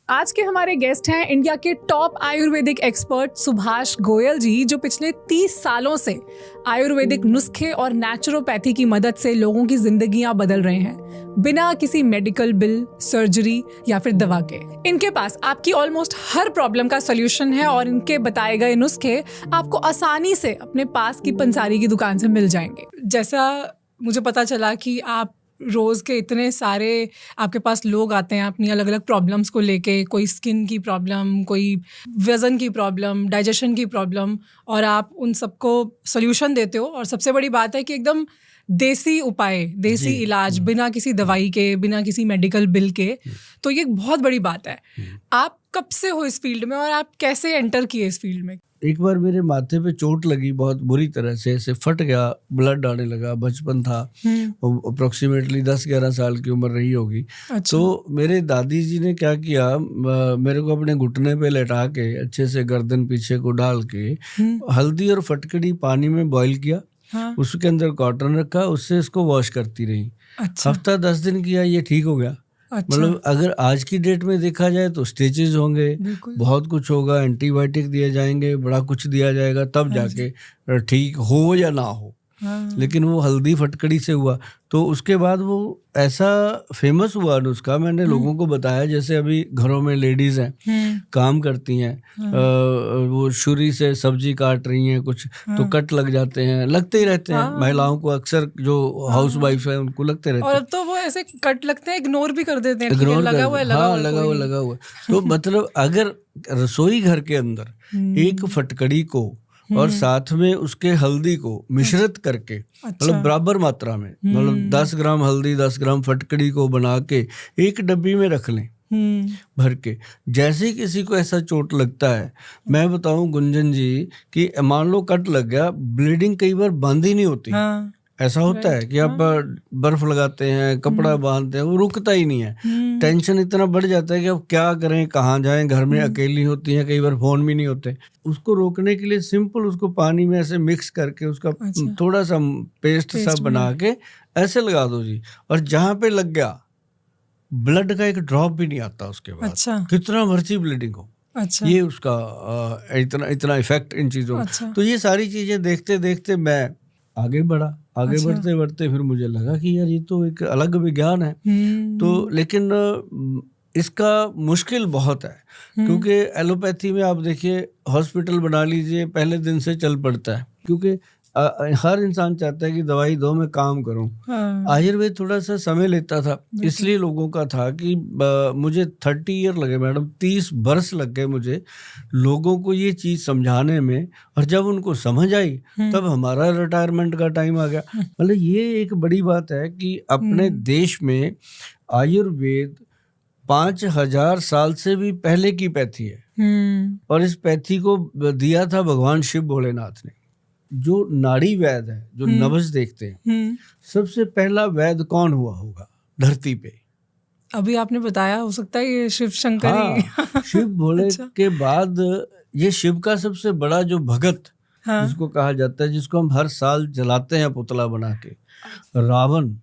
आज के हमारे गेस्ट हैं इंडिया के टॉप आयुर्वेदिक एक्सपर्ट सुभाष गोयल जी, जो पिछले 30 सालों से आयुर्वेदिक नुस्खे और नेचुरोपैथी की मदद से लोगों की जिंदगियां बदल रहे हैं बिना किसी मेडिकल बिल, सर्जरी या फिर दवा के। इनके पास आपकी ऑलमोस्ट हर प्रॉब्लम का सॉल्यूशन है और इनके बताए गए नुस्खे आपको आसानी से अपने पास की पंसारी की दुकान से मिल जाएंगे। जैसा मुझे पता चला कि आप रोज़ के इतने सारे आपके पास लोग आते हैं अपनी अलग अलग प्रॉब्लम्स को लेके, कोई स्किन की प्रॉब्लम, कोई वज़न की प्रॉब्लम, डाइजेशन की प्रॉब्लम, और आप उन सबको सॉल्यूशन देते हो। और सबसे बड़ी बात है कि एकदम देसी उपाय, देसी इलाज, बिना किसी दवाई के, बिना किसी मेडिकल बिल के। तो ये बहुत बड़ी बात है। आप कब से हो इस फील्ड में और आप कैसे एंटर किए इस फील्ड में? एक बार मेरे माथे पे चोट लगी बहुत बुरी तरह से, ऐसे फट गया, ब्लड आने लगा। बचपन था, अप्रोक्सीमेटली 10-11 साल की उम्र रही होगी। अच्छा। तो मेरे दादी जी ने क्या किया, मेरे को अपने घुटने पे लेटा के अच्छे से गर्दन पीछे को डाल के हल्दी और फटकड़ी पानी में बॉईल किया। हाँ। उसके अंदर कॉटन रखा, उससे इसको वॉश करती रही। अच्छा। हफ्ता 10 दिन किया, ये ठीक हो गया। अच्छा। मतलब अगर आज की डेट में देखा जाए तो स्टेजेस होंगे, बहुत कुछ होगा, एंटीबायोटिक दिए जाएंगे, बड़ा कुछ दिया जाएगा, तब जाके ठीक हो या ना हो। लेकिन वो हल्दी फटकड़ी से हुआ। तो उसके बाद वो ऐसा फेमस हुआ नुस्खा, मैंने लोगों को बताया। जैसे अभी घरों में लेडीज हैं, काम करती हैं, वो छुरी से सब्जी काट रही हैं कुछ, तो कट लग जाते हैं, लगते ही रहते हैं। महिलाओं को अक्सर जो हाउस वाइफ है उनको लगते रहते हैं। और अब तो वो ऐसे कट लगते हैं, इग्नोर भी कर देते हैं, इग्नोर लगा हुआ है, लगा हुआ। तो मतलब अगर रसोई घर के अंदर एक फटकड़ी को और साथ में उसके हल्दी को मिश्रित करके, मतलब बराबर मात्रा में, मतलब 10 ग्राम हल्दी 10 ग्राम फटकड़ी को बना के एक डब्बी में रख लें भर के। जैसे ही किसी को ऐसा चोट लगता है, मैं बताऊं गुंजन जी कि मान लो कट लग गया, ब्लीडिंग कई बार बंद ही नहीं होती। ऐसा होता है कि आप बर्फ लगाते हैं, कपड़ा बांधते हैं, वो रुकता ही नहीं है। टेंशन इतना बढ़ जाता है कि अब क्या करें, कहाँ जाएं, घर में अकेली होती हैं, कई बार फोन भी नहीं होते। उसको रोकने के लिए सिंपल उसको पानी में ऐसे मिक्स करके उसका थोड़ा सा पेस्ट सा बना के ऐसे लगा दो जी, और जहाँ पे लग गया ब्लड का एक ड्रॉप भी नहीं आता उसके बाद। अच्छा। कितना मर्जी ब्लीडिंग हो। अच्छा। ये उसका इतना इफेक्ट इन चीजों। अच्छा। तो ये सारी चीजें देखते देखते मैं आगे बढ़ा। आगे बढ़ते बढ़ते फिर मुझे लगा कि यार ये तो एक अलग विज्ञान है। तो लेकिन इसका मुश्किल बहुत है, क्योंकि एलोपैथी में आप देखिए, हॉस्पिटल बना लीजिए, पहले दिन से चल पड़ता है, क्योंकि हर इंसान चाहता है कि दवाई दो, मैं काम करूं। आयुर्वेद थोड़ा सा समय लेता था, इसलिए लोगों का था कि मुझे 30 ईयर लगे मैडम, 30 वर्ष लग गए मुझे लोगों को ये चीज समझाने में। और जब उनको समझ आई तब हमारा रिटायरमेंट का टाइम आ गया। मतलब ये एक बड़ी बात है कि अपने देश में आयुर्वेद 5000 साल से भी पहले की पैथी है, और इस पैथी को दिया था भगवान शिव भोलेनाथ ने। जो नाड़ी वैद है, जो नब्ज देखते हैं, सबसे पहला वैद कौन हुआ होगा धरती पे? अभी आपने बताया, हो सकता है ये शिव शंकर ही। हाँ, शिव भोले अच्छा। के बाद ये शिव का सबसे बड़ा जो भगत, जिसको कहा जाता है, जिसको हम हर साल जलाते हैं पुतला बना के, रावण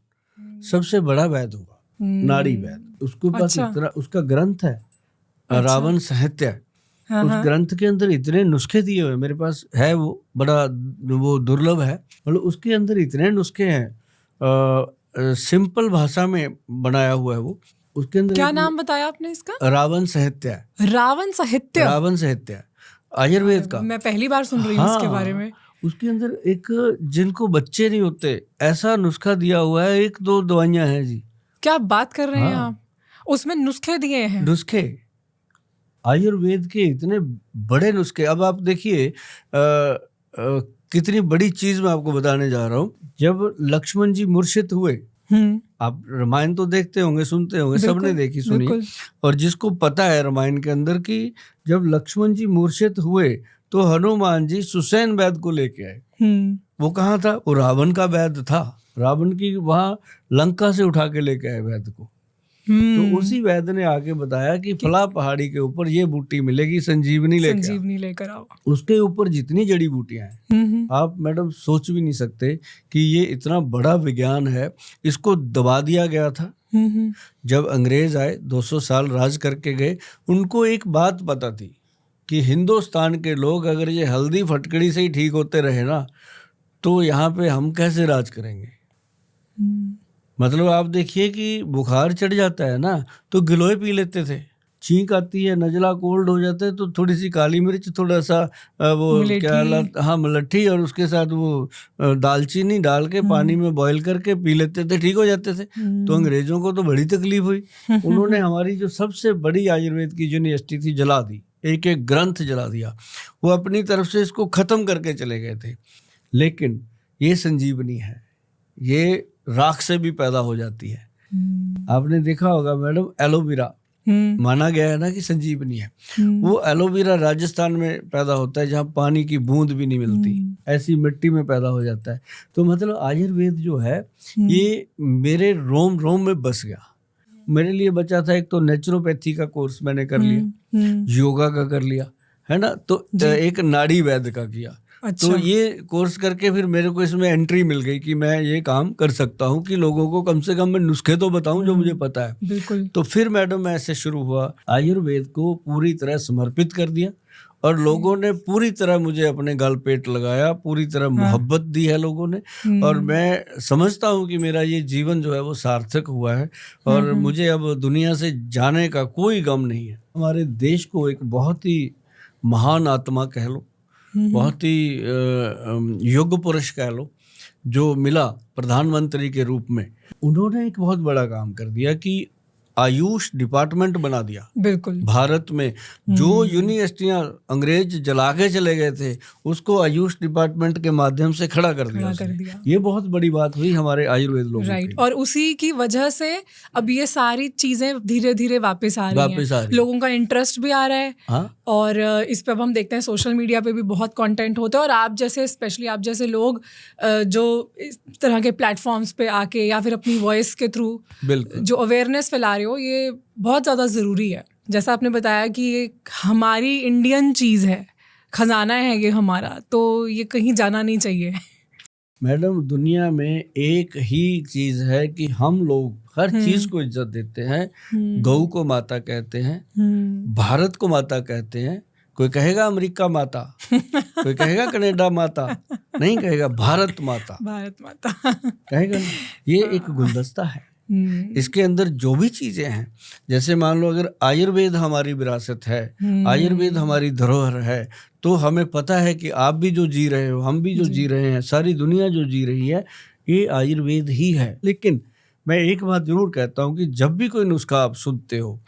सबसे बड़ा वैद हुआ, नाड़ी वैद। उसके पास इतना, उसका ग्रंथ है रावण साहित्य। उस ग्रंथ के अंदर इतने नुस्खे दिए हुए, मेरे पास है, वो बड़ा वो दुर्लभ है। मतलब उसके अंदर इतने नुस्खे हैं, सिंपल भाषा में बनाया हुआ है वो। उसके अंदर क्या नाम बताया आपने इसका? रावण साहित्य। रावण साहित्य? रावण साहित्य आयुर्वेद का। मैं पहली बार सुन रही हूँ इसके बारे में। उसके अंदर एक, जिनको बच्चे नहीं होते ऐसा नुस्खा दिया हुआ है, 1-2 दवाइयां हैं जी। क्या बात कर रहे हैं आप? उसमें नुस्खे दिए हैं? नुस्खे, आयुर्वेद के इतने बड़े नुस्खे। अब आप देखिए कितनी बड़ी चीज मैं आपको बताने जा रहा हूँ। जब लक्ष्मण जी मूर्छित हुए, आप रामायण तो देखते होंगे, सुनते होंगे, सबने देखी सुनी। और जिसको पता है रामायण के अंदर कि जब लक्ष्मण जी मूर्छित हुए तो हनुमान जी सुसैन वैद को लेके आए। वो कहाँ था? वो रावण का वैद था। रावण की वहां लंका से उठा के लेके आए वैद को। तो उसी वैद्य ने आके बताया कि फला पहाड़ी के ऊपर ये बूटी मिलेगी, संजीवनी लेकर आओ। उसके ऊपर जितनी जड़ी बूटियां हैं आप मैडम सोच भी नहीं सकते कि ये इतना बड़ा विज्ञान है। इसको दबा दिया गया था। जब अंग्रेज आए 200 साल राज करके गए, उनको एक बात पता थी कि हिंदुस्तान के लोग अगर ये हल्दी फटकड़ी से ही ठीक होते रहे ना तो यहाँ पे हम कैसे राज करेंगे। मतलब आप देखिए कि बुखार चढ़ जाता है ना तो गिलोय पी लेते थे, छींक आती है, नजला कोल्ड हो जाता है तो थोड़ी सी काली मिर्च, थोड़ा सा वो क्या मलट्ठी और उसके साथ वो दालचीनी डाल के पानी में बॉईल करके पी लेते थे, ठीक हो जाते थे। तो अंग्रेजों को तो बड़ी तकलीफ हुई। उन्होंने हमारी जो सबसे बड़ी आयुर्वेद की यूनिवर्सिटी थी जला दी, एक एक ग्रंथ जला दिया। वो अपनी तरफ से इसको खत्म करके चले गए थे। लेकिन ये संजीवनी है, ये राख से भी पैदा हो जाती है। आपने देखा होगा मैडम, एलोवेरा माना गया है ना कि संजीवनी है। वो एलोवेरा राजस्थान में पैदा होता है जहाँ पानी की बूंद भी नहीं मिलती, ऐसी मिट्टी में पैदा हो जाता है। तो मतलब आयुर्वेद जो है ये मेरे रोम रोम में बस गया। मेरे लिए बचा था एक तो नेचुरोपैथी का कोर्स मैंने कर लिया, योगा का कर लिया, है ना, तो एक नाड़ी वैद्य का किया। अच्छा। तो ये कोर्स करके फिर मेरे को इसमें एंट्री मिल गई कि मैं ये काम कर सकता हूँ कि लोगों को कम से कम मैं नुस्खे तो बताऊं जो मुझे पता है। बिल्कुल। तो फिर मैडम ऐसे शुरू हुआ, आयुर्वेद को पूरी तरह समर्पित कर दिया और लोगों ने पूरी तरह मुझे अपने गल पेट लगाया, पूरी तरह मोहब्बत दी है लोगों ने। और मैं समझता हूँ कि मेरा ये जीवन जो है वो सार्थक हुआ है और मुझे अब दुनिया से जाने का कोई गम नहीं है। हमारे देश को एक बहुत ही महान आत्मा कह लो, बहुत ही योग्य पुरुष कह लो, जो मिला प्रधानमंत्री के रूप में। उन्होंने एक बहुत बड़ा काम कर दिया कि आयुष डिपार्टमेंट बना दिया। बिल्कुल। भारत में जो यूनिवर्सिटियां अंग्रेज जला के चले गए थे उसको आयुष डिपार्टमेंट के माध्यम से खड़ा कर दिया। ये बहुत बड़ी बात हुई हमारे आयुर्वेद लोगों राइट। और उसी की वजह से अब ये सारी चीजें धीरे धीरे वापस आ रही हैं। लोगों का इंटरेस्ट भी आ रहा है। हाँ? और इस पे अब हम देखते हैं सोशल मीडिया पे भी बहुत कंटेंट होता है और आप जैसे, स्पेशली आप जैसे लोग जो इस तरह के प्लेटफॉर्म्स पे आके या फिर अपनी वॉइस के थ्रू जो अवेयरनेस फैला रहे हो, ये बहुत ज़्यादा ज़रूरी है। जैसा आपने बताया कि ये हमारी इंडियन चीज़ है, खजाना है ये हमारा, तो ये कहीं जाना नहीं चाहिए। मैडम दुनिया में एक ही चीज़ है कि हम लोग हर चीज को इज्जत देते हैं। गऊ को माता कहते हैं, भारत को माता कहते हैं। कोई कहेगा अमेरिका माता, कोई कहेगा कनाडा माता, नहीं कहेगा भारत माता। भारत माता कहेगा। ये एक गुलदस्ता है, इसके अंदर जो भी चीजें हैं, जैसे मान लो अगर आयुर्वेद हमारी विरासत है, आयुर्वेद हमारी धरोहर है, तो हमें पता है कि आप भी जो जी रहे हो, हम भी जो जी रहे हैं, सारी दुनिया जो जी रही है, ये आयुर्वेद ही है। लेकिन मैं एक बात जरूर कहता हूँ कि जब भी कोई नुस्खा आप सुनते हो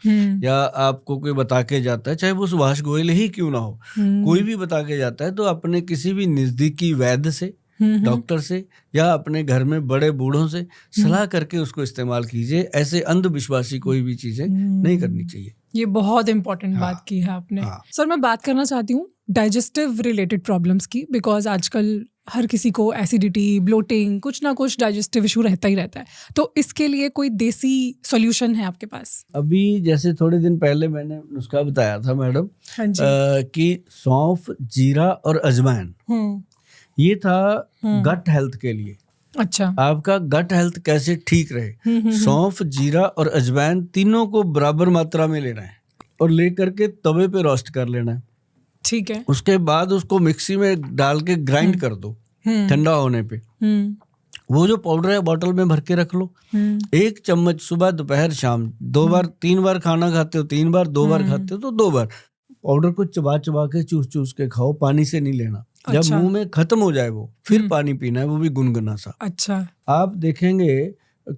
या आपको कोई बता के जाता है, चाहे वो सुभाष गोयल ही क्यों ना हो, कोई भी बता के जाता है, तो अपने किसी भी नजदीकी वैद्य से, डॉक्टर से या अपने घर में बड़े बूढ़ों से सलाह करके उसको इस्तेमाल कीजिए। ऐसे अंधविश्वासी कोई भी चीजें नहीं करनी चाहिए। ये बहुत इंपॉर्टेंट बात की है आपने। सर मैं बात करना चाहती हूँ डाइजेस्टिव रिलेटेड प्रॉब्लम्स की, बिकॉज आजकल हर किसी को एसिडिटी, ब्लोटिंग, कुछ ना कुछ डाइजेस्टिव इशू रहता ही रहता है। तो इसके लिए कोई देसी सॉल्यूशन है आपके पास? अभी जैसे थोड़े दिन पहले मैंने नुस्खा बताया था मैडम, कि सौंफ, जीरा और अजवाइन, ये था गट हेल्थ के लिए। अच्छा। आपका गट हेल्थ कैसे ठीक रहे, सौंफ, जीरा और अजवाइन तीनों को बराबर मात्रा में लेना है और लेकर के तवे पे रोस्ट कर लेना है। ठीक है। उसके बाद उसको मिक्सी में डाल के ग्राइंड कर दो ठंडा होने पे। वो जो पाउडर है बॉटल में भर के रख लो। 1 चम्मच सुबह, दोपहर, शाम, 2 बार, 3 बार खाना खाते हो 3 बार, 2 बार खाते हो तो 2 बार। पाउडर को चबा चबा के चूस चूस के खाओ, पानी से नहीं लेना। जब मुंह में खत्म हो जाए वो, फिर पानी पीना है, वो भी गुनगुना सा। अच्छा। आप देखेंगे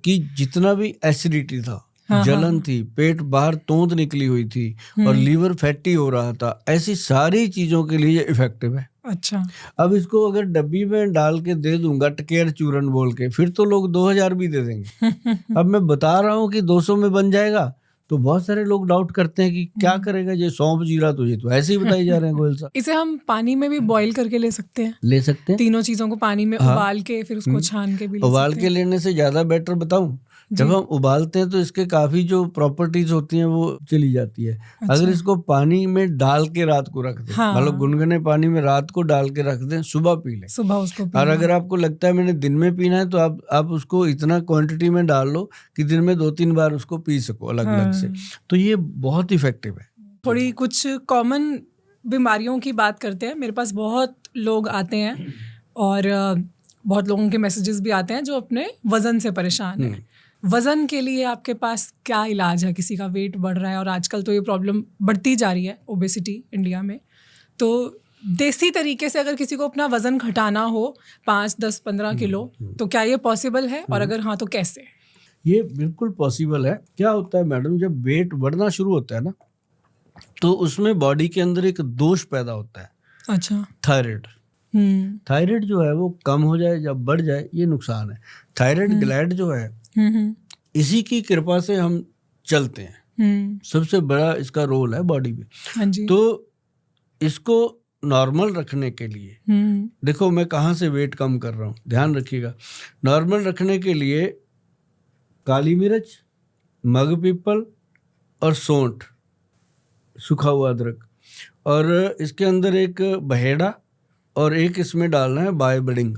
कि जितना भी एसिडिटी था, जलन थी, पेट बाहर तोंद निकली हुई थी और लीवर फैटी हो रहा था, ऐसी सारी चीजों के लिए इफेक्टिव है। अच्छा। अब इसको अगर डब्बी में डाल के दे दूंगा टकेर चूरन बोल के, फिर तो लोग 2000 भी दे देंगे। अब मैं बता रहा हूँ कि 200 में बन जाएगा, तो बहुत सारे लोग डाउट करते हैं कि क्या करेगा ये सौंफ, जीरा, तो ये तो ऐसे ही बताई जा रहे हैं गोयल साहब। इसे हम पानी में भी बॉईल करके ले सकते हैं? ले सकते हैं। तीनों चीजों को पानी में उबाल के फिर उसको छान के भी ले उबाल के लेने से ज्यादा बेटर बताऊं जब हम उबालते हैं तो इसके काफी जो प्रॉपर्टीज होती हैं वो चली जाती है। अच्छा। अगर इसको पानी में डाल के रात को रख दें, हाँ। मतलब गुनगुने पानी में रात को डाल के रख दें, सुबह पी लें। सुबह उसको और अगर आपको लगता है मैंने दिन में पीना है तो आप उसको इतना क्वांटिटी में डाल लो कि दिन में 2-3 बार उसको पी सको अलग अलग से। तो ये बहुत इफेक्टिव है। थोड़ी कुछ कॉमन बीमारियों की बात करते हैं। मेरे पास बहुत लोग आते हैं और बहुत लोगों के मैसेजेस भी आते हैं जो अपने वज़न से परेशान हैं। वज़न के लिए आपके पास क्या इलाज है? किसी का वेट बढ़ रहा है और आजकल तो ये प्रॉब्लम बढ़ती जा रही है, ओबेसिटी इंडिया में। तो देसी तरीके से अगर किसी को अपना वज़न घटाना हो 5, 10, 15 किलो, तो क्या ये पॉसिबल है? और अगर हाँ तो कैसे? ये बिल्कुल पॉसिबल है। क्या होता है मैडम, जब वेट बढ़ना शुरू होता है ना तो उसमें बॉडी के अंदर एक दोष पैदा होता है। अच्छा। थायराइड। थायराइड जो है वो कम हो जाए या बढ़ जाए ये नुकसान है। थायराइड ग्लैंड जो है इसी की कृपा से हम चलते हैं। सबसे बड़ा इसका रोल है बॉडी में। हाँ जी। तो इसको नॉर्मल रखने के लिए, देखो मैं कहाँ से वेट कम कर रहा हूँ, ध्यान रखिएगा। नॉर्मल रखने के लिए काली मिर्च, मग पीपल और सौंठ, सूखा हुआ अदरक, और इसके अंदर एक बहेड़ा और एक इसमें डालना है बाइबडिंग।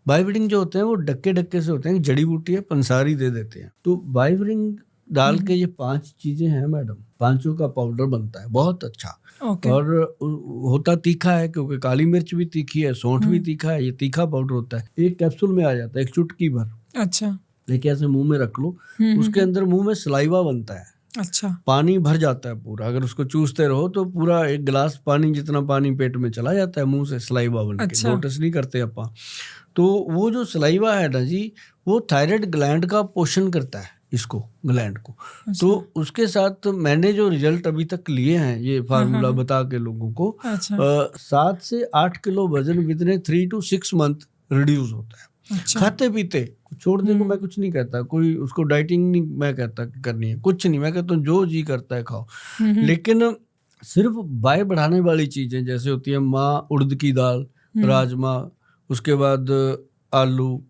बाइबडिंग जो होते हैं वो डक्के से होते हैं, जड़ी बूटी है, पंसारी दे देते हैं। तो बाइबडिंग डाल के ये 5 चीजें हैं मैडम, 5 का पाउडर बनता है बहुत अच्छा। और होता तीखा है क्योंकि काली मिर्च भी तीखी है, सौंठ भी तीखा है, ये तीखा पाउडर होता है। एक कैप्सूल में आ जाता है, एक चुटकी भर। अच्छा। लेके ऐसे मुंह में रख लो, उसके अंदर मुंह में सलाइवा बनता है। अच्छा। पानी भर जाता है पूरा। अगर उसको चूसते रहो तो पूरा 1 गिलास पानी जितना पानी पेट में चला जाता है मुंह से, सलाइवा बन के। अच्छा। नोटिस नहीं करते अपन। तो वो जो सलाइवा है ना जी, वो थायराइड ग्लैंड का पोषण करता है, इसको ग्लैंड को। अच्छा। तो उसके साथ मैंने जो रिजल्ट अभी तक लिए हैं, ये फार्मूला बता के लोगों को, 7 से 8 किलो वजन विदिन 3 to 6 मंथ रिड्यूस होता है। अच्छा। खाते पीते छोड़ने को मैं कुछ नहीं कहता, कोई उसको डाइटिंग नहीं मैं कहता कि करनी है, कुछ नहीं। मैं कहता हूँ जो जी करता है खाओ, लेकिन सिर्फ बाय बढ़ाने वाली चीजें जैसे होती है माँ उड़द की दाल, राजमा, उसके बाद आलू,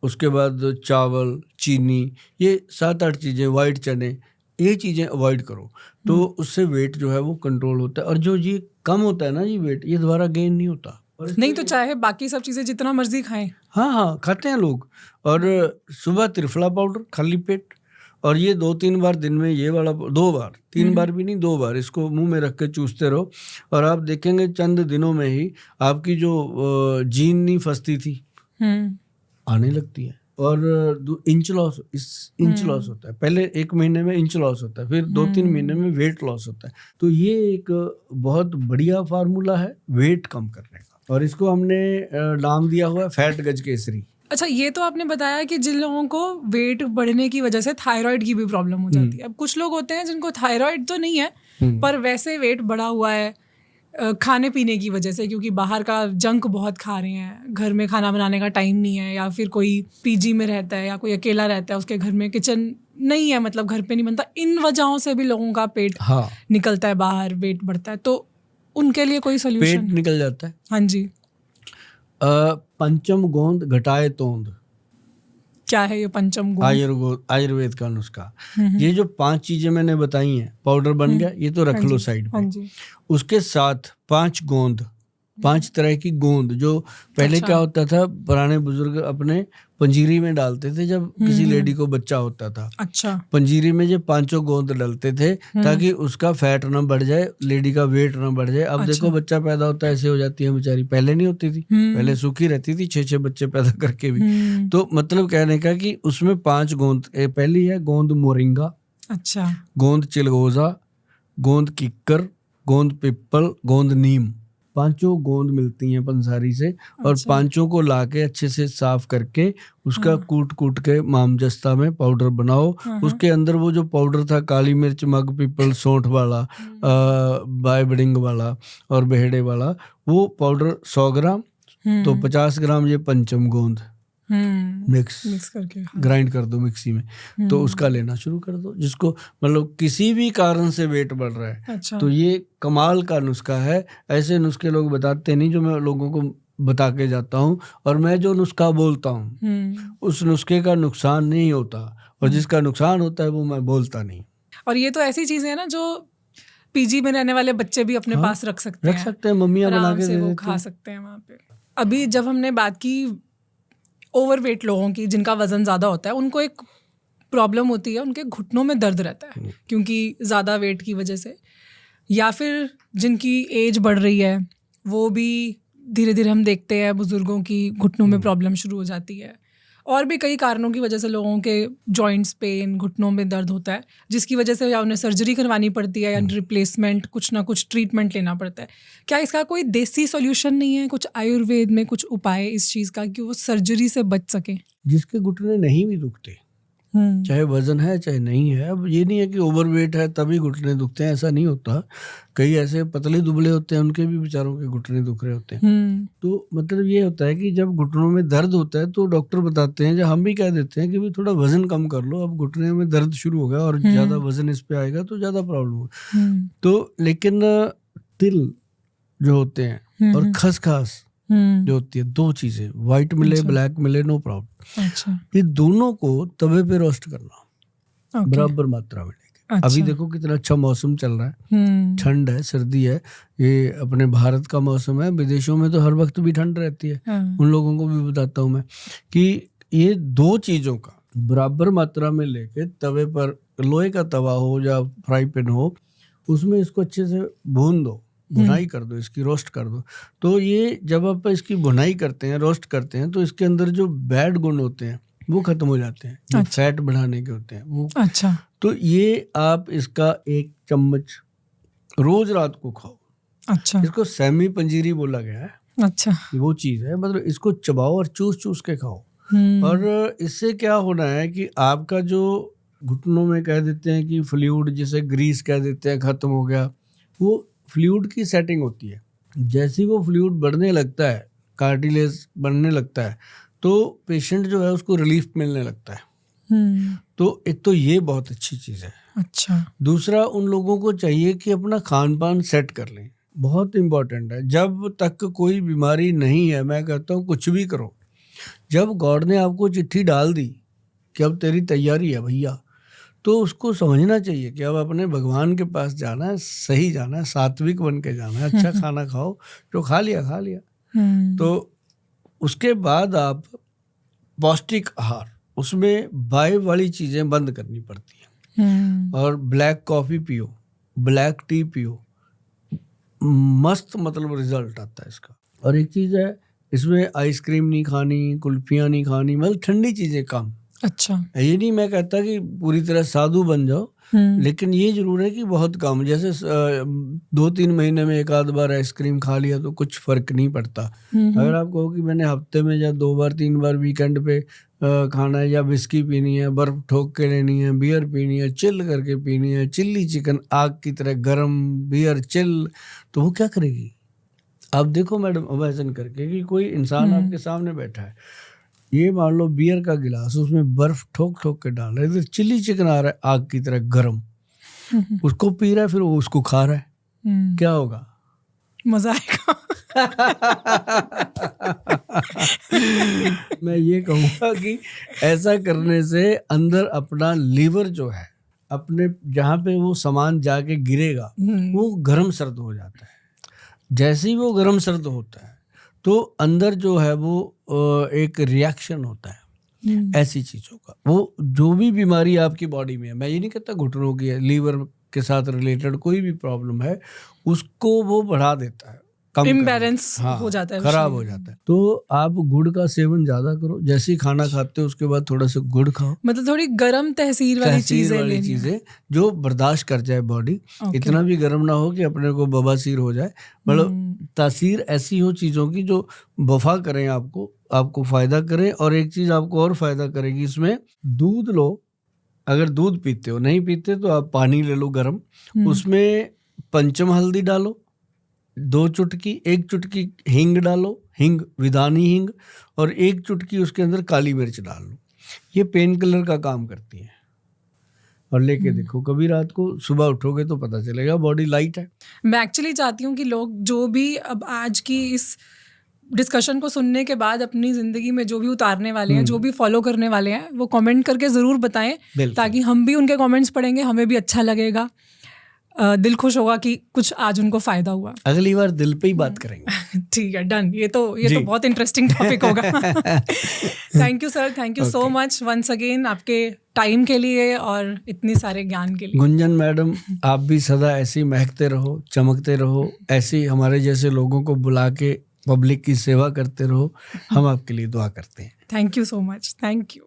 उसके बाद चावल, चीनी, ये 7-8 चीजें, वाइट चने, ये चीजें अवॉइड करो तो उससे वेट जो है वो कंट्रोल होता है। और जो जी कम होता है ना जी वेट, ये दोबारा गेन नहीं होता। नहीं तो चाहे बाकी सब चीजें जितना मर्जी खाएं। हाँ खाते हैं लोग। और सुबह त्रिफला पाउडर खाली पेट, और ये 2-3 बार दिन में, ये वाला 2 बार, 3 बार भी नहीं, 2 बार इसको मुंह में रख के चूसते रहो। और आप देखेंगे चंद दिनों में ही आपकी जो जीन नहीं फंसती थी आने लगती है। और इंच लॉस होता है। पहले 1 महीने में इंच लॉस होता है, फिर 2-3 महीने में वेट लॉस होता है। तो ये एक बहुत बढ़िया फार्मूला है वेट कम करने का, और इसको हमने नाम दिया हुआ है फैट गज केसरी। अच्छा, ये तो आपने बताया कि जिन लोगों को वेट बढ़ने की वजह से थायराइड की भी प्रॉब्लम हो जाती है। अब कुछ लोग होते हैं जिनको थायराइड तो नहीं है पर वैसे वेट बढ़ा हुआ है खाने पीने की वजह से, क्योंकि बाहर का जंक बहुत खा रहे हैं, घर में खाना बनाने का टाइम नहीं है, या फिर कोई पीजी में रहता है या कोई अकेला रहता है, उसके घर में किचन नहीं है, मतलब घर पे नहीं बनता। इन वजहों से भी लोगों का पेट निकलता है बाहर, वेट बढ़ता है। तो उनके लिए कोई सोल्यूशन? पेट निकल जाता है। हाँ जी। पंचम गोंद घटाए तोंद, क्या है ये पंचम गोंद? आयुर्वेद का नुस्खा। ये जो 5 चीजें मैंने बताई हैं, पाउडर बन गया, ये तो रख लो साइड पे। उसके साथ 5 गोंद, 5 तरह की गोंद, जो पहले क्या होता था, पुराने बुजुर्ग अपने पंजीरी में डालते थे जब किसी लेडी को बच्चा होता था। अच्छा। पंजीरी में ये 5 गोंद डालते थे ताकि उसका फैट ना बढ़ जाए, लेडी का वेट ना बढ़ जाए। अब देखो बच्चा पैदा होता है, ऐसे हो जाती है बेचारी। पहले नहीं होती थी, पहले सूखी रहती थी, 6-6 बच्चे पैदा करके भी। तो मतलब कहने का कि उसमें 5 गोंद, पहली है गोंद मोरिंगा। अच्छा। गोंद चिलगोजा, गोंद किक्कर, गोंद पिप्पल, गोंद नीम। 5 गोंद मिलती हैं पंसारी से। और 5 को लाके अच्छे से साफ करके उसका कूट के मामजस्ता में पाउडर बनाओ। उसके अंदर वो जो पाउडर था, काली मिर्च, मग पीपल, सौंठ वाला, बाइबडिंग वाला और बेहड़े वाला, वो पाउडर 100 ग्राम, तो 50 ग्राम ये पंचम गोंद मिक्स करके ग्राइंड कर दो मिक्सी में। तो उसका लेना शुरू कर दो, जिसको मतलब किसी भी कारण से वेट बढ़ रहा है। अच्छा। तो ये कमाल का नुस्खा है। ऐसे नुस्खे लोग बताते नहीं जो मैं लोगों को बता के जाता हूँ। और मैं जो नुस्खा बोलता हूँ उस नुस्खे का नुकसान नहीं होता, और जिसका नुकसान होता है वो मैं बोलता नहीं। और ये तो ऐसी चीजें हैं ना जो पीजी में रहने वाले बच्चे भी अपने पास रख सकते हैं, मम्मियाँ बना के से दे वो देती खा हैं। सकते हैं वहाँ पे। अभी जब हमने बात की ओवरवेट लोगों की, जिनका वजन ज़्यादा होता है, उनको एक प्रॉब्लम होती है, उनके घुटनों में दर्द रहता है क्योंकि ज़्यादा वेट की वजह से, या फिर जिनकी एज बढ़ रही है वो भी धीरे धीरे हम देखते हैं बुजुर्गों की घुटनों में प्रॉब्लम शुरू हो जाती है, और भी कई कारणों की वजह से लोगों के जॉइंट्स पेन, घुटनों में दर्द होता है, जिसकी वजह से या उन्हें सर्जरी करवानी पड़ती है या रिप्लेसमेंट, कुछ ना कुछ ट्रीटमेंट लेना पड़ता है। क्या इसका कोई देसी सॉल्यूशन नहीं है, कुछ आयुर्वेद में कुछ उपाय इस चीज़ का कि वो सर्जरी से बच सके? जिसके घुटने नहीं भी दुखते, चाहे वजन है चाहे नहीं है, अब ये नहीं है कि ओवरवेट है तभी घुटने दुखते हैं, ऐसा नहीं होता। कई ऐसे पतले दुबले होते हैं, उनके भी बेचारों के घुटने दुख रहे होते हैं। तो मतलब ये होता है कि जब घुटनों में दर्द होता है तो डॉक्टर बताते हैं, जब हम भी कह देते हैं कि भाई थोड़ा वजन कम कर लो, अब घुटने में दर्द शुरू हो गया और ज़्यादा वजन इस पे आएगा तो ज़्यादा प्रॉब्लम होगी। तो लेकिन तिल जो होते हैं और खसखस जो होती है, दो चीजें, व्हाइट मिले ब्लैक मिले, नो प्रॉब्लम। अच्छा, ये दोनों को तवे पे रोस्ट करना बराबर मात्रा में लेके। अच्छा। अभी देखो कितना अच्छा मौसम चल रहा है, ठंड है, सर्दी है, ये अपने भारत का मौसम है, विदेशों में तो हर वक्त भी ठंड रहती है। उन लोगों को भी बताता हूँ मैं कि ये दो चीजों का बराबर मात्रा में लेके तवे पर, लोहे का तवा हो या फ्राई पैन हो, उसमें इसको अच्छे से भून दो, भुनाई कर दो, इसकी रोस्ट कर दो। तो ये जब आप इसकी भुनाई करते हैं, रोस्ट करते हैं, तो इसके अंदर जो बैड गुण होते हैं वो खत्म हो जाते हैं, जो फैट बढ़ाने के होते हैं वो। अच्छा। तो ये आप इसका 1 चम्मच रोज रात को खाओ। अच्छा। इसको सेमी पंजीरी बोला गया है। अच्छा। वो चीज है, मतलब इसको चबाओ और चूस चूस के खाओ। और इससे क्या होना है कि आपका जो घुटनों में कह देते हैं कि फ्लूइड, जिसे ग्रीस कह देते हैं, खत्म हो गया, वो फ्लूइड की सेटिंग होती है। जैसे ही वो फ्लूइड बढ़ने लगता है, कार्टिलेज बढ़ने लगता है, तो पेशेंट जो है उसको रिलीफ मिलने लगता है। तो एक तो ये बहुत अच्छी चीज़ है। अच्छा। दूसरा, उन लोगों को चाहिए कि अपना खान पान सेट कर लें, बहुत इम्पोर्टेंट है। जब तक कोई बीमारी नहीं है, मैं कहता हूँ कुछ भी करो। जब गॉड ने आपको चिट्ठी डाल दी कि अब तेरी तैयारी है भैया, तो उसको समझना चाहिए कि अब अपने भगवान के पास जाना है, सही जाना है, सात्विक बन के जाना है, अच्छा खाना खाओ, जो खा लिया खा लिया। तो उसके बाद आप पौष्टिक आहार, उसमें बाय वाली चीज़ें बंद करनी पड़ती हैं। और ब्लैक कॉफ़ी पियो, ब्लैक टी पियो, मस्त मतलब रिजल्ट आता है इसका। और एक चीज़ है, इसमें आइसक्रीम नहीं खानी, कुल्फियाँ नहीं खानी, मतलब ठंडी चीज़ें कम। अच्छा। ये नहीं मैं कहता कि पूरी तरह साधु बन जाओ, लेकिन ये जरूर है कि बहुत कम, जैसे 2-3 महीने में एक आध बार आइसक्रीम खा लिया तो कुछ फर्क नहीं पड़ता। अगर आप कहो कि मैंने हफ्ते में या 2 बार 3 बार वीकेंड पे खाना है, या विस्की पीनी है, बर्फ ठोक के लेनी है, बियर पीनी है, चिल करके पीनी है, चिल्ली चिकन आग की तरह गरम, बियर चिल, तो वो क्या करेगी? आप देखो मैडम, इमेजिन करके कि कोई इंसान आपके सामने बैठा है, ये मान लो बियर का गिलास, उसमें बर्फ ठोक ठोक के डाल रहा है, चिल्ली चिकन आ रहा है आग की तरह गरम, उसको पी रहा है, फिर वो उसको खा रहा है, क्या होगा? मजा आएगा। मैं ये कहूँगा कि ऐसा करने से अंदर अपना लीवर जो है, अपने जहाँ पे वो सामान जाके गिरेगा, वो गर्म सर्द हो जाता है। जैसे ही वो गर्म सर्द होता है तो अंदर जो है वो एक रिएक्शन होता है ऐसी चीज़ों का। वो जो भी बीमारी आपकी बॉडी में है, मैं ये नहीं कहता घुटनों की है, लीवर के साथ रिलेटेड कोई भी प्रॉब्लम है, उसको वो बढ़ा देता है, इम्बैलेंस हो जाता है, खराब हो जाता है। तो आप गुड़ का सेवन ज्यादा करो, जैसे ही खाना खाते हो उसके बाद थोड़ा सा गुड़ खाओ, मतलब थोड़ी गर्म तहसीर वाली चीजें जो बर्दाश्त कर जाए बॉडी। इतना भी गर्म ना हो कि अपने को बवासीर हो जाए, मतलब तासीर ऐसी हो चीजों की जो वफा करें, आपको फायदा करें। और एक चीज आपको और फायदा करेगी इसमें, दूध लो, अगर दूध पीते हो, नहीं पीते तो आप पानी ले लो गर्म, उसमें पंचम हल्दी डालो 2 चुटकी, 1 चुटकी हींग डालो, हींग विधानी हींग, और 1 चुटकी उसके अंदर काली मिर्च डाल लो। ये पेन किलर का काम करती है। और लेके देखो, कभी रात को सुबह उठोगे तो पता चलेगा बॉडी लाइट है। मैं एक्चुअली चाहती हूँ कि लोग जो भी अब आज की इस डिस्कशन को सुनने के बाद अपनी ज़िंदगी में जो भी उतारने वाले हैं, जो भी फॉलो करने वाले हैं, वो कमेंट करके ज़रूर बताएं, ताकि हम भी उनके कमेंट्स पढ़ेंगे, हमें भी अच्छा लगेगा, दिल खुश होगा कि कुछ आज उनको फ़ायदा हुआ। अगली बार दिल पे ही बात करेंगे। ठीक है, डन। ये तो बहुत इंटरेस्टिंग टॉपिक होगा। Thank you sir, thank you so much once again आपके टाइम के लिए और इतनी सारे ज्ञान के लिए। गुंजन मैडम, आप भी सदा ऐसे ही महकते रहो, चमकते रहो, ऐसे ही हमारे जैसे लोगों को बुला के पब्लिक की सेवा करते रहो। हम आपके लिए दुआ करते हैं। Thank you so much, thank you.